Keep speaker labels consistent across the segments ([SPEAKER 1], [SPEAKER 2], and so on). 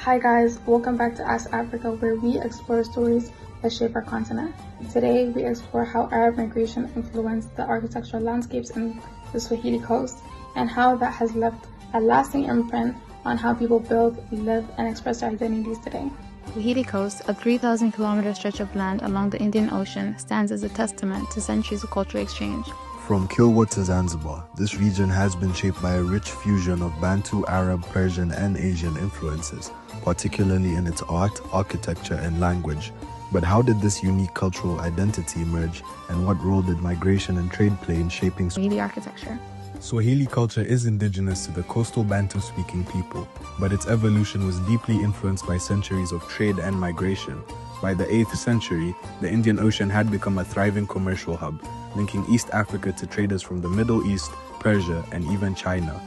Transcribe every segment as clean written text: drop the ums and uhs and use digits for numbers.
[SPEAKER 1] Hi guys, welcome back to Ask Africa, where we explore stories that shape our continent. Today we explore how Arab migration influenced the architectural landscapes in the Swahili Coast and how that has left a lasting imprint on how people build, live, and express their identities today.
[SPEAKER 2] Swahili Coast, a 3,000-kilometer stretch of land along the Indian Ocean, stands as a testament to centuries of cultural exchange.
[SPEAKER 3] From Kilwa to Zanzibar, this region has been shaped by a rich fusion of Bantu, Arab, Persian, and Asian influences, particularly in its art, architecture, and language. But how did this unique cultural identity emerge, and what role did migration and trade play in shaping
[SPEAKER 2] Swahili architecture?
[SPEAKER 3] Swahili culture is indigenous to the coastal Bantu-speaking people, but its evolution was deeply influenced by centuries of trade and migration. By the 8th century, the Indian Ocean had become a thriving commercial hub, linking East Africa to traders from the Middle East, Persia, and even China.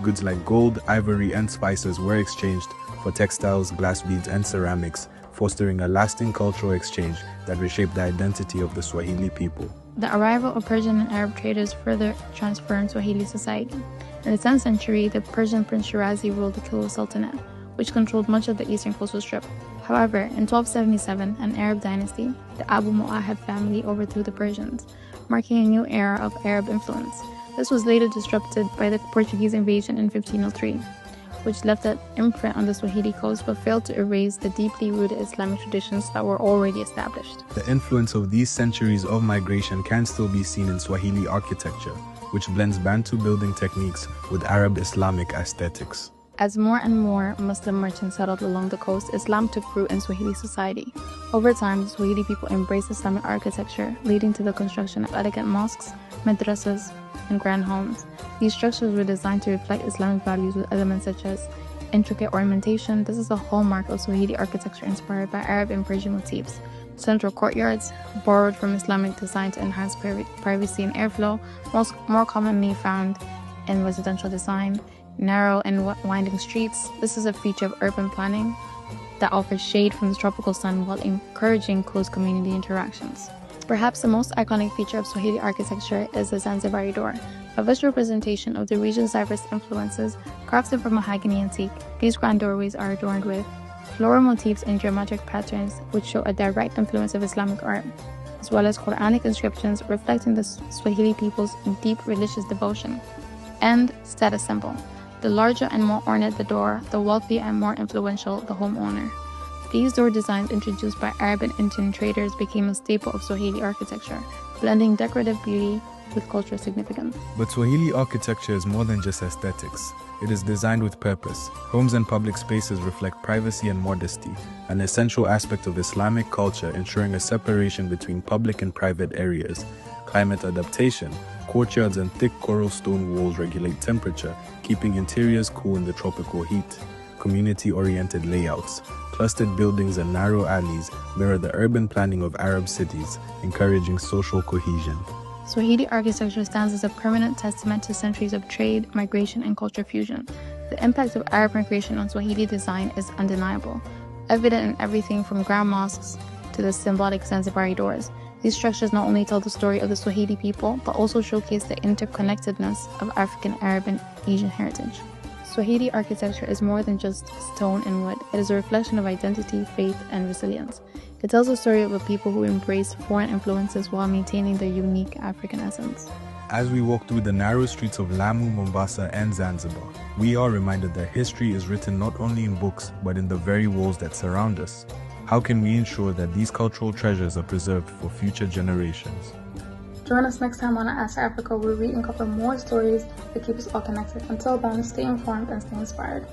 [SPEAKER 3] Goods like gold, ivory, and spices were exchanged for textiles, glass beads, and ceramics, fostering a lasting cultural exchange that reshaped the identity of the Swahili people.
[SPEAKER 2] The arrival of Persian and Arab traders further transformed Swahili society. In the 10th century, the Persian Prince Shirazi ruled the Kilwa Sultanate, which controlled much of the eastern coastal strip. However, in 1277, an Arab dynasty, the Abu Mu'ahab family, overthrew the Persians, marking a new era of Arab influence. This was later disrupted by the Portuguese invasion in 1503, which left an imprint on the Swahili coast but failed to erase the deeply rooted Islamic traditions that were already established.
[SPEAKER 3] The influence of these centuries of migration can still be seen in Swahili architecture, which blends Bantu building techniques with Arab Islamic aesthetics.
[SPEAKER 2] As more and more Muslim merchants settled along the coast, Islam took root in Swahili society. Over time, the Swahili people embraced Islamic architecture, leading to the construction of elegant mosques, madrasas, and grand homes. These structures were designed to reflect Islamic values with elements such as intricate ornamentation. This is a hallmark of Swahili architecture inspired by Arab and Persian motifs. Central courtyards, borrowed from Islamic design to enhance privacy and airflow, more commonly found in residential design. Narrow and winding streets. This is a feature of urban planning that offers shade from the tropical sun while encouraging close community interactions. Perhaps the most iconic feature of Swahili architecture is the Zanzibari door, a visual representation of the region's diverse influences. Crafted from mahogany and teak, these grand doorways are adorned with floral motifs and geometric patterns which show a direct influence of Islamic art, as well as Quranic inscriptions reflecting the Swahili people's deep religious devotion. And status symbol. The larger and more ornate the door, the wealthier and more influential the homeowner. These door designs introduced by Arab and Indian traders became a staple of Swahili architecture, blending decorative beauty with cultural significance.
[SPEAKER 3] But Swahili architecture is more than just aesthetics. It is designed with purpose. Homes and public spaces reflect privacy and modesty, an essential aspect of Islamic culture, ensuring a separation between public and private areas. Climate adaptation. Courtyards and thick coral stone walls regulate temperature, keeping interiors cool in the tropical heat. Community-oriented layouts. Clustered buildings and narrow alleys mirror the urban planning of Arab cities, encouraging social cohesion.
[SPEAKER 2] Swahili architecture stands as a permanent testament to centuries of trade, migration, and culture fusion. The impact of Arab migration on Swahili design is undeniable, evident in everything from grand mosques to the symbolic Zanzibari doors. These structures not only tell the story of the Swahili people, but also showcase the interconnectedness of African, Arab, and Asian heritage. Swahili architecture is more than just stone and wood. It is a reflection of identity, faith, and resilience. It tells the story of a people who embrace foreign influences while maintaining their unique African essence.
[SPEAKER 3] As we walk through the narrow streets of Lamu, Mombasa, and Zanzibar, we are reminded that history is written not only in books, but in the very walls that surround us. How can we ensure that these cultural treasures are preserved for future generations?
[SPEAKER 1] Join us next time on Ask Africa, where we uncover more stories that keep us all connected. Until then, stay informed and stay inspired.